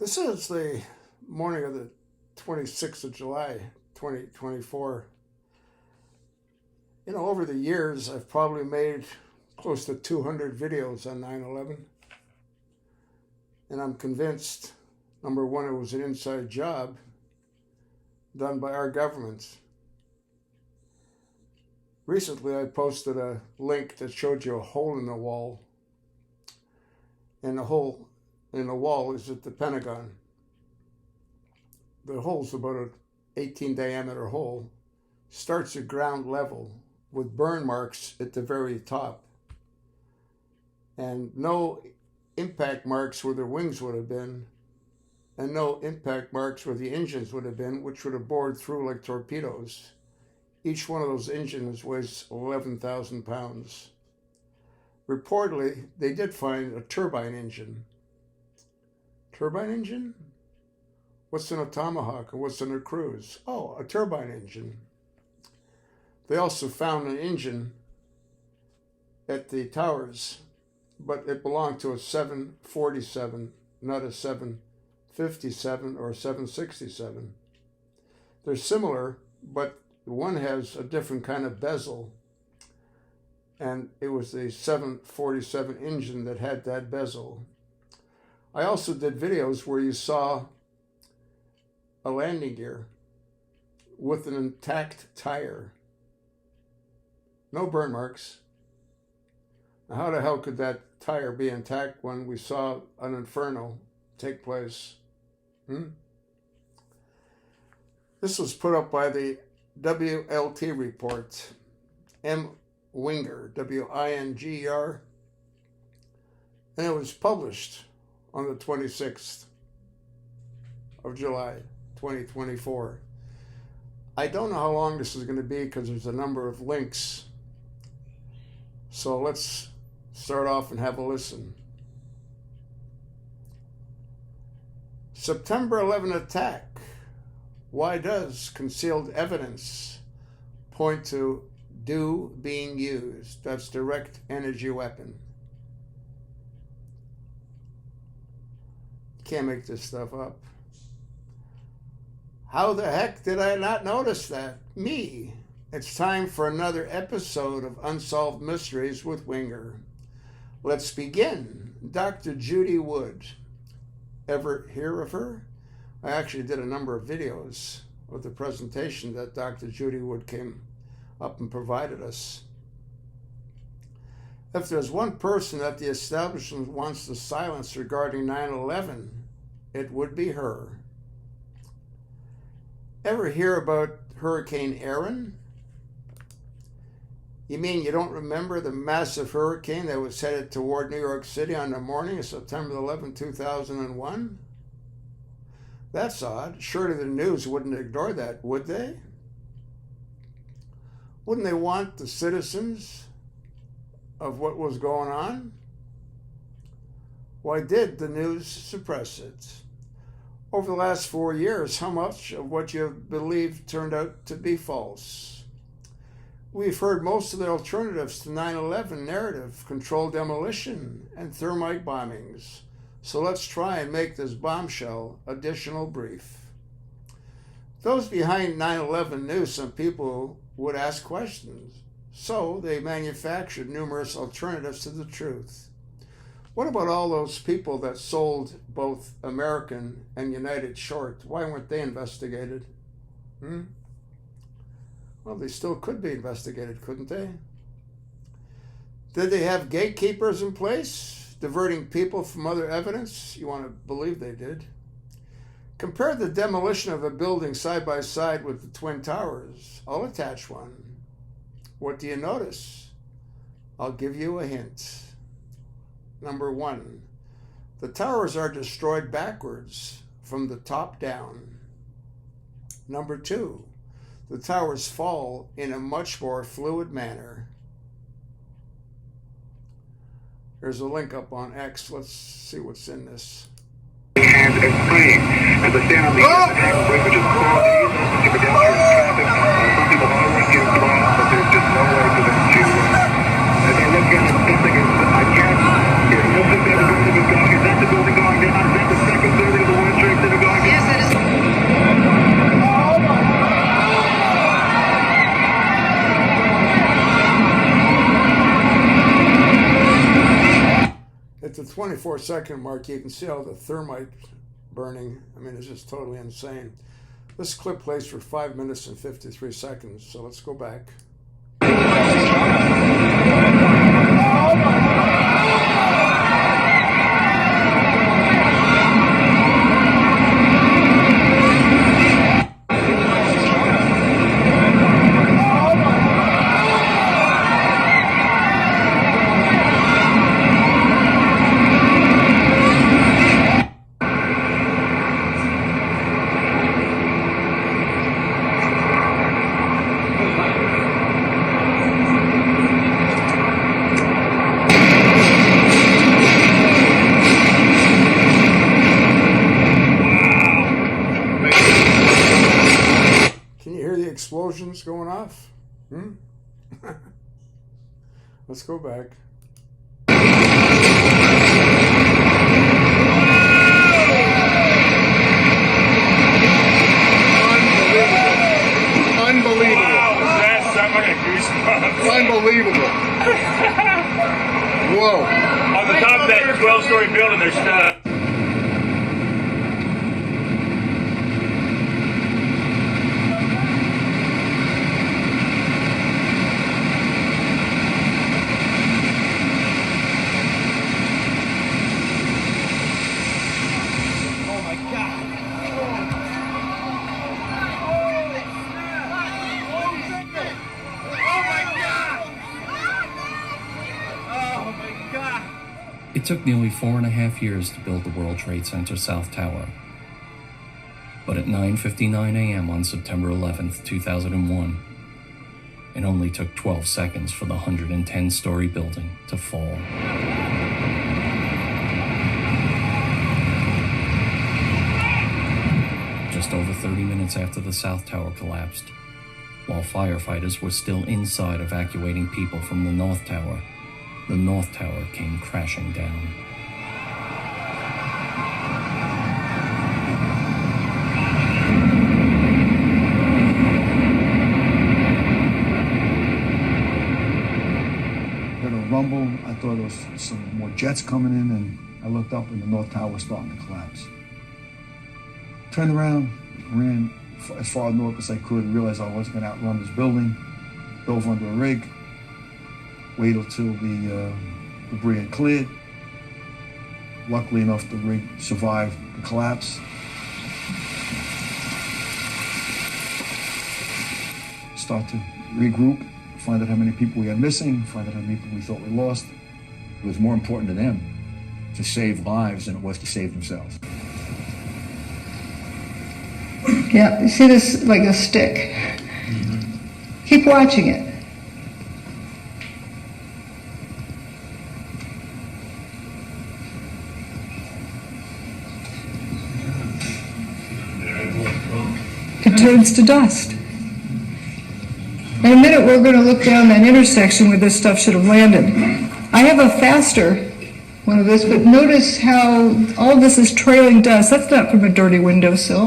This is the morning of the 26th of July, 2024. Over the years, I've probably made close to 200 videos on 9/11. And I'm convinced, number one, it was an inside job done by our government. Recently, I posted a link that showed you a hole in the wall. And the hole in the wall is at the Pentagon. The hole's about an 18 diameter hole, starts at ground level with burn marks at the very top, and no impact marks where the wings would have been, and no impact marks where the engines would have been, which would have bored through like torpedoes. Each one of those engines weighs 11,000 pounds. Reportedly, they did find a turbine engine. Turbine engine? What's in a Tomahawk and what's in a Cruise? Oh, a turbine engine. They also found an engine at the towers, but it belonged to a 747, not a 757 or a 767. They're similar, but one has a different kind of bezel, and it was the 747 engine that had that bezel. I also did videos where you saw a landing gear with an intact tire. No burn marks. Now, how the hell could that tire be intact when we saw an inferno take place? This was put up by the WLT report, M. Winger, W-I-N-G-E-R, and it was published on the 26th of July, 2024. I don't know how long this is going to be because there's a number of links. So let's start off and have a listen. September 11 attack. Why does concealed evidence point to DEW being used? That's direct energy weapon. Can't make this stuff up. How the heck did I not notice that? Me. It's time for another episode of Unsolved Mysteries with Winger. Let's begin. Dr. Judy Wood. Ever hear of her? I actually did a number of videos of the presentation that Dr. Judy Wood came up and provided us. If there's one person that the establishment wants to silence regarding 9/11, it would be her. Ever hear about Hurricane Aaron? You mean you don't remember the massive hurricane that was headed toward New York City on the morning of September 11, 2001? That's odd. Surely the news wouldn't ignore that, would they? Wouldn't they want the citizens of what was going on? Why did the news suppress it? Over the last 4 years, how much of what you believed turned out to be false? We've heard most of the alternatives to 9/11 narrative, controlled demolition and thermite bombings. So let's try and make this bombshell additional brief. Those behind 9/11 knew some people would ask questions, so they manufactured numerous alternatives to the truth. What about all those people that sold both American and United short? Why weren't they investigated? Well, they still could be investigated, couldn't they? Did they have gatekeepers in place, diverting people from other evidence? You want to believe they did. Compare the demolition of a building side by side with the Twin Towers. I'll attach one. What do you notice? I'll give you a hint. Number one, the towers are destroyed backwards from the top down. Number two, the towers fall in a much more fluid manner. There's a link up on X. Let's see what's in this. And praying. As I stand on the halfway, which is qualities to pedestrian traffic, some people already get lost, but there's just no way for them to. As I look at it, something is, I can't. Is that the building going down? Is that the second building of the one 24-second mark, you can see all the thermite burning. I mean, it's just totally insane. This clip plays for 5 minutes and 53 seconds, so let's go back. Explosions going off. Let's go back. Unbelievable. Wow, that's goosebumps. Unbelievable. Whoa. On the top of that 12-story building, there's stuff. It took nearly 4.5 years to build the World Trade Center South Tower. But at 9:59 a.m. on September 11th, 2001, it only took 12 seconds for the 110-story building to fall. Just over 30 minutes after the South Tower collapsed, while firefighters were still inside evacuating people from the North Tower, the North Tower came crashing down. Heard a rumble. I thought there was some more jets coming in, and I looked up and the North Tower was starting to collapse. Turned around, ran as far north as I could, realized I wasn't going to outrun this building, dove under a rig, waited till the debris had cleared. Luckily enough, the rig survived the collapse. Start to regroup, find out how many people we had missing, find out how many people we thought we lost. It was more important to them to save lives than it was to save themselves. Yeah, you see this like a stick. Mm-hmm. Keep watching it. It turns to dust. In a minute, we're going to look down that intersection where this stuff should have landed. I have a faster one of this, but notice how all this is trailing dust. That's not from a dirty windowsill.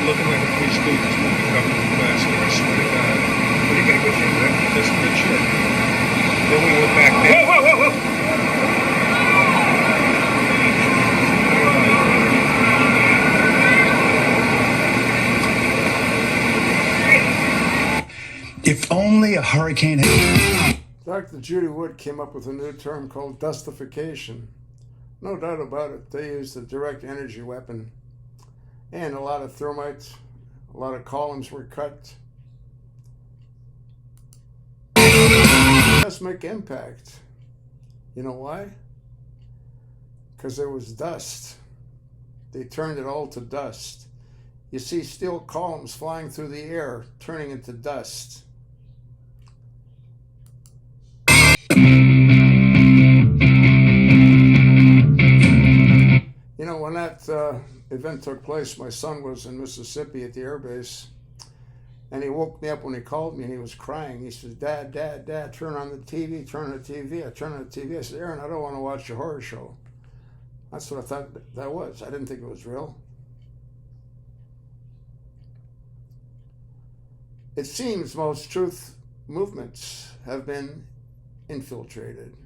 Looking like a police dude that's moving up in the basket, I swear to God. What are you gonna go through that? That's good shit. Then we went back there. Whoa, whoa, whoa, whoa! If only a hurricane had... Dr. Judy Wood came up with a new term called dustification. No doubt about it, they used a direct energy weapon. And a lot of thermites, a lot of columns were cut. Seismic impact. You know why? Because there was dust. They turned it all to dust. You see steel columns flying through the air, turning into dust. You know, when that event took place, my son was in Mississippi at the air base, and he woke me up when he called me, and he was crying. He said, Dad, Dad, Dad, turn on the TV, turn on the TV. I turned on the TV. I said, Aaron, I don't want to watch a horror show. That's what I thought that was. I didn't think it was real. It seems most truth movements have been infiltrated,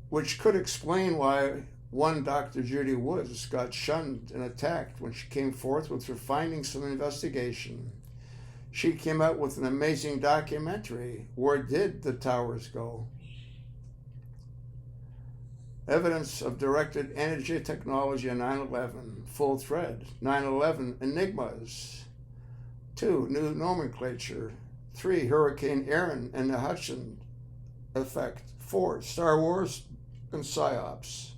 which could explain why one Dr. Judy Woods got shunned and attacked when she came forth with her findings from the investigation. She came out with an amazing documentary, Where Did the Towers Go? Evidence of directed energy technology on 9/11, full thread. 9/11 enigmas. 2. New nomenclature. 3. Hurricane Aaron and the Hudson effect. 4. Star Wars and PSYOPs.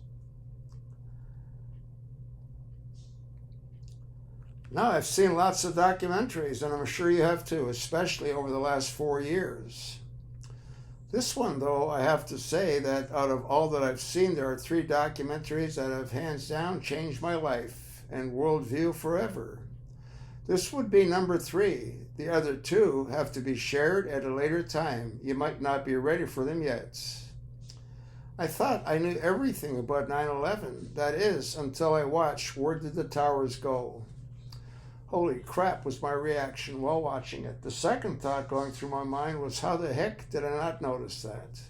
Now, I've seen lots of documentaries, and I'm sure you have too, especially over the last 4 years. This one, though, I have to say that out of all that I've seen, there are 3 documentaries that have hands down changed my life and worldview forever. This would be number 3. The other 2 have to be shared at a later time. You might not be ready for them yet. I thought I knew everything about 9/11. That is, until I watched Where Did the Towers Go? Holy crap was my reaction while watching it. The second thought going through my mind was, how the heck did I not notice that?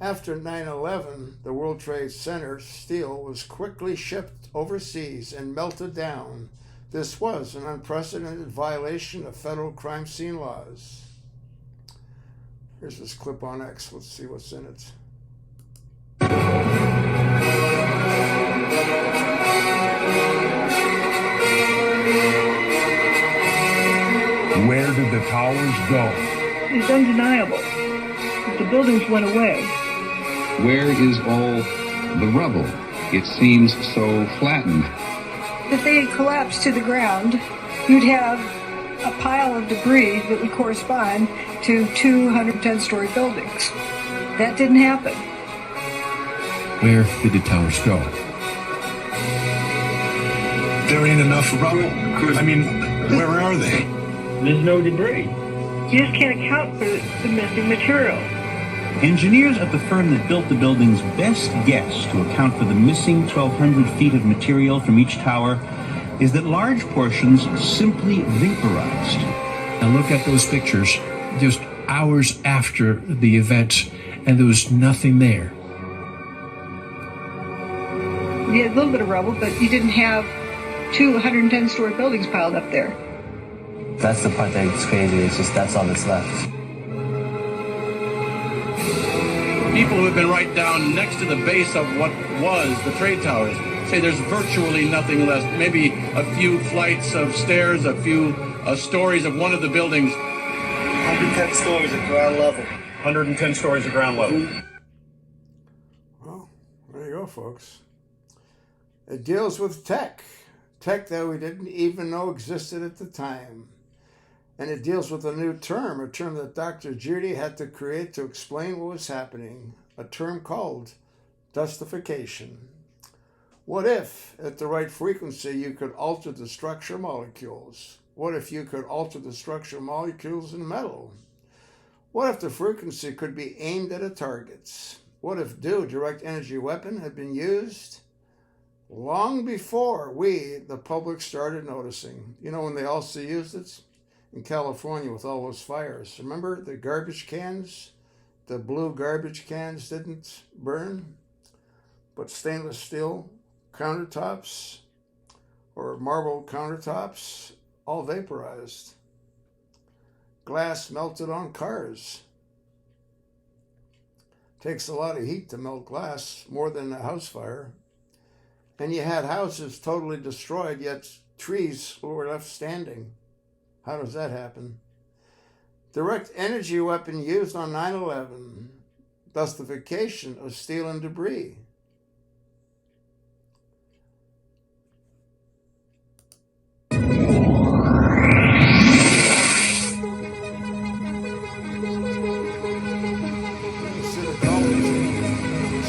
After 9/11, the World Trade Center steel was quickly shipped overseas and melted down. This was an unprecedented violation of federal crime scene laws. Here's this clip on X. Let's see what's in it. Where did the towers go? It's undeniable that the buildings went away. Where is all the rubble? It seems so flattened. If they had collapsed to the ground, you'd have a pile of debris that would correspond to 210-story buildings. That didn't happen. Where did the towers go? There ain't enough rubble. I mean, where are they? There's no debris. You just can't account for the missing material. Engineers at the firm that built the building's best guess to account for the missing 1,200 feet of material from each tower is that large portions simply vaporized. Now look at those pictures just hours after the event, and there was nothing there. You had a little bit of rubble, but you didn't have 210-story buildings piled up there. That's the part that's crazy. It's just that's all that's left. People who have been right down next to the base of what was the trade towers say there's virtually nothing left. Maybe a few flights of stairs, a few stories of one of the buildings. 110 stories at ground level. 110 stories at ground level. Well, there you go, folks. It deals with tech that we didn't even know existed at the time. And it deals with a new term, a term that Dr. Judy had to create to explain what was happening, a term called dustification. What if, at the right frequency, you could alter the structure of molecules? What if you could alter the structure of molecules in metal? What if the frequency could be aimed at a target? What if direct energy weapon had been used long before we, the public, started noticing? You know, when they also used it? In California with all those fires. Remember the garbage cans? The blue garbage cans didn't burn, but stainless steel countertops or marble countertops all vaporized. Glass melted on cars. Takes a lot of heat to melt glass, more than a house fire. And you had houses totally destroyed, yet trees were left standing. How does that happen? Direct energy weapon used on 9/11. Dustification of steel and debris.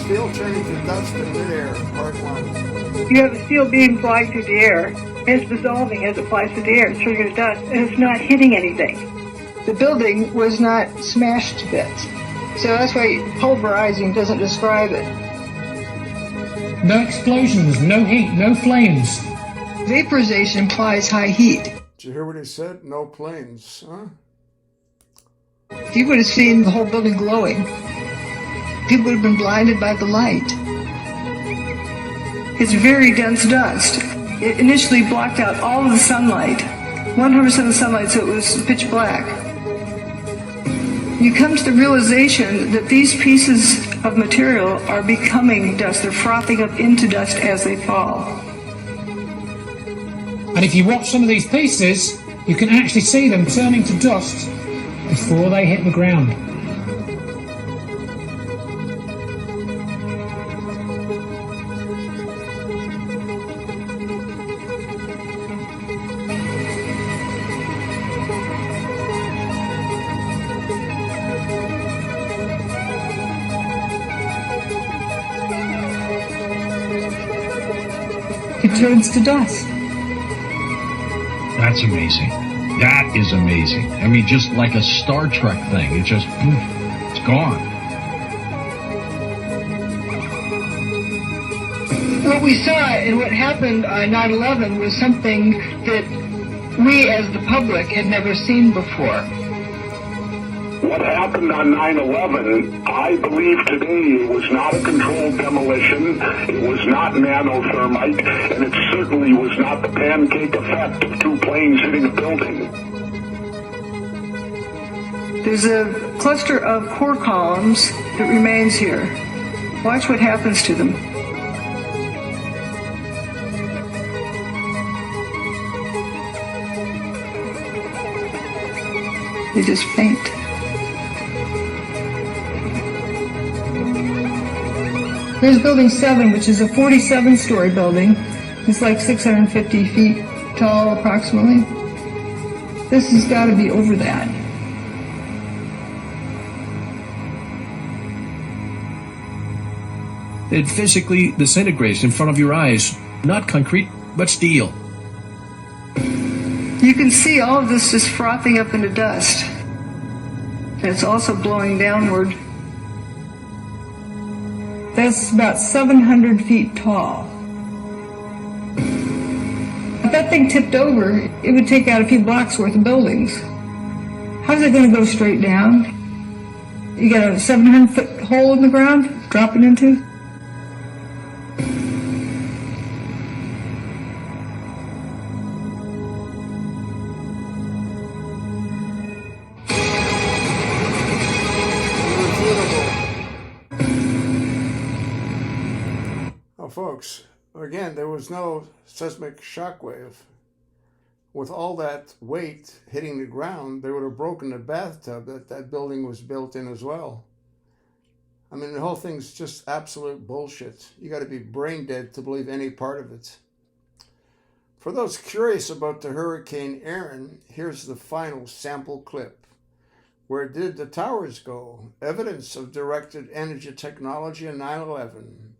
Steel turning to dust in midair, part 1. You have a steel beam flying through the air. It's dissolving as it flies through the air. It's turning to dust, and it's not hitting anything. The building was not smashed to bits. So that's why pulverizing doesn't describe it. No explosions, no heat, no flames. Vaporization implies high heat. Did you hear what he said? No planes, huh? You would have seen the whole building glowing. People would have been blinded by the light. It's very dense dust. It initially blocked out all of the sunlight, 100% of the sunlight, so it was pitch black. You come to the realization that these pieces of material are becoming dust. They're frothing up into dust as they fall. And if you watch some of these pieces, you can actually see them turning to dust before they hit the ground. It turns to dust. That's amazing. That is amazing. I mean, just like a Star Trek thing. It just, poof, it's gone. What we saw and what happened on 9/11 was something that we as the public had never seen before. What happened on 9/11, I believe today, it was not a controlled demolition, it was not nanothermite, and it certainly was not the pancake effect of two planes hitting a building. There's a cluster of core columns that remains here. Watch what happens to them. They just faint. Here's building 7, which is a 47-story building. It's like 650 feet tall, approximately. This has got to be over that. It physically disintegrates in front of your eyes. Not concrete, but steel. You can see all of this just frothing up into dust. And it's also blowing downward. That's about 700 feet tall. If that thing tipped over, it would take out a few blocks worth of buildings. How's it going to go straight down? You got a 700-foot hole in the ground, dropping into? Folks, again, there was no seismic shock wave. With all that weight hitting the ground, they would have broken the bathtub that building was built in as well. I mean, the whole thing's just absolute bullshit. You got to be brain dead to believe any part of it. For those curious about the Hurricane Aaron, here's the final sample clip. Where did the towers go? Evidence of directed energy technology in 9/11.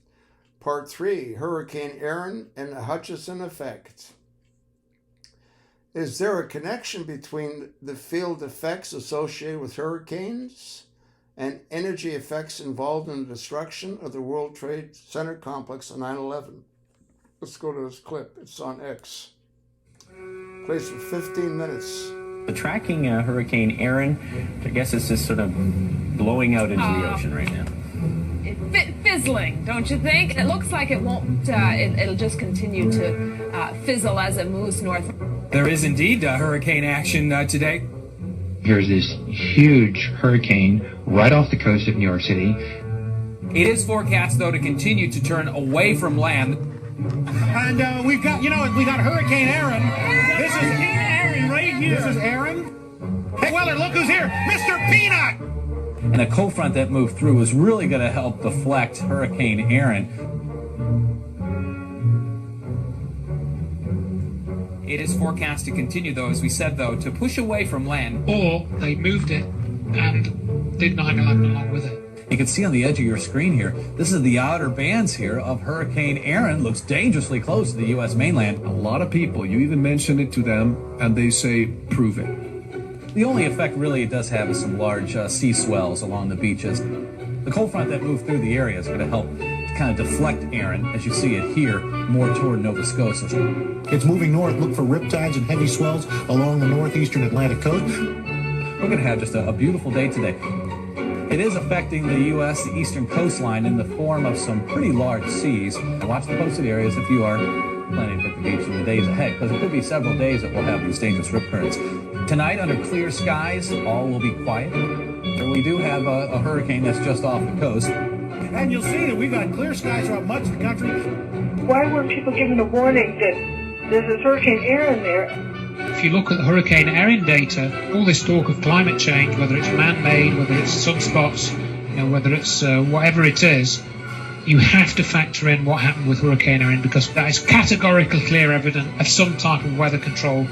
Part 3, Hurricane Aaron and the Hutchison effect. Is there a connection between the field effects associated with hurricanes and energy effects involved in the destruction of the World Trade Center complex on 9/11? Let's go to this clip. It's on X. Plays for 15 minutes. Tracking Hurricane Aaron, I guess it's just sort of blowing out into the ocean right now. Fizzling, don't you think? It looks like it won't, it'll just continue to fizzle as it moves north. There is indeed hurricane action today. Here's this huge hurricane right off the coast of New York City. It is forecast, though, to continue to turn away from land. And we've got Hurricane Aaron. This is Aaron right here. This is Aaron. Hey, Weller, look who's here. Mr. Peanut! And a cold front that moved through was really going to help deflect Hurricane Aaron. It is forecast to continue, though, as we said, though, to push away from land. Or they moved it and did 9/11 along with it. You can see on the edge of your screen here, this is the outer bands here of Hurricane Aaron. Looks dangerously close to the U.S. mainland. A lot of people, you even mention it to them, and they say, prove it. The only effect really it does have is some large sea swells along the beaches. The cold front that moved through the area is going to help kind of deflect Aaron, as you see it here, more toward Nova Scotia. It's moving north. Look for riptides and heavy swells along the northeastern Atlantic coast. We're going to have just a beautiful day today. It is affecting the U.S., the eastern coastline, in the form of some pretty large seas. Watch the posted areas if you are planning to hit the beach in the days ahead, because it could be several days that we'll have these dangerous rip currents. Tonight, under clear skies, all will be quiet. We do have a hurricane that's just off the coast. And you'll see that we've got clear skies throughout much of the country. Why weren't people given a warning that there's this Hurricane Aaron there? If you look at the Hurricane Erin data, all this talk of climate change, whether it's man-made, whether it's sunspots, whether it's whatever it is, you have to factor in what happened with Hurricane Erin, because that is categorically clear evidence of some type of weather control.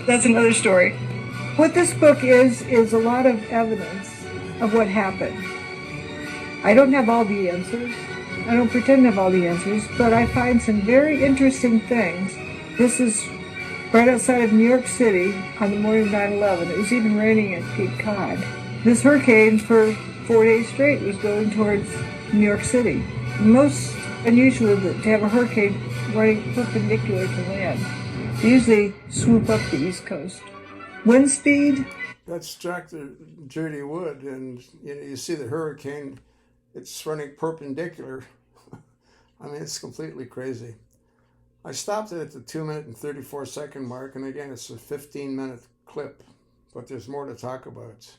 That's another story. What this book is a lot of evidence of what happened. I don't have all the answers. I don't pretend to have all the answers, but I find some very interesting things. This is right outside of New York City on the morning of 9/11. It was even raining at Cape Cod. This hurricane for 4 days straight was going towards New York City. Most unusual to have a hurricane running perpendicular to land. They usually swoop up the East Coast. Wind speed? That's Dr. Judy Wood, and you see the hurricane, it's running perpendicular. I mean, it's completely crazy. I stopped it at the 2-minute and 34-second mark, and again, it's a 15-minute clip, but there's more to talk about.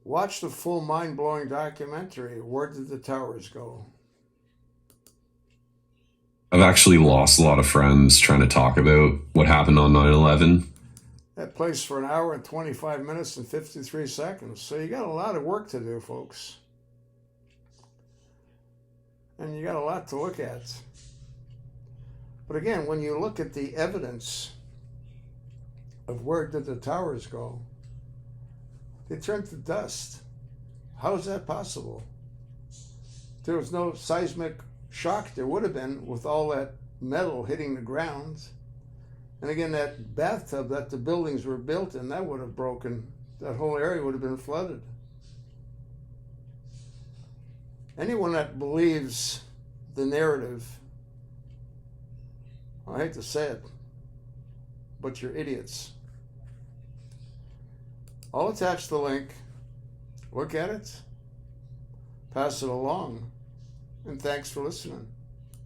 Watch the full mind-blowing documentary, Where Did the Towers Go? I've actually lost a lot of friends trying to talk about what happened on 9/11. That plays for 1 hour and 25 minutes and 53 seconds, so you got a lot of work to do, folks. And you got a lot to look at. But again, when you look at the evidence of where did the towers go, they turned to dust. How is that possible? There was no seismic shock. There would have been with all that metal hitting the ground. And again, that bathtub that the buildings were built in, that would have broken. That whole area would have been flooded. Anyone that believes the narrative, I hate to say it, but you're idiots. I'll attach the link. Look at it. Pass it along. And thanks for listening.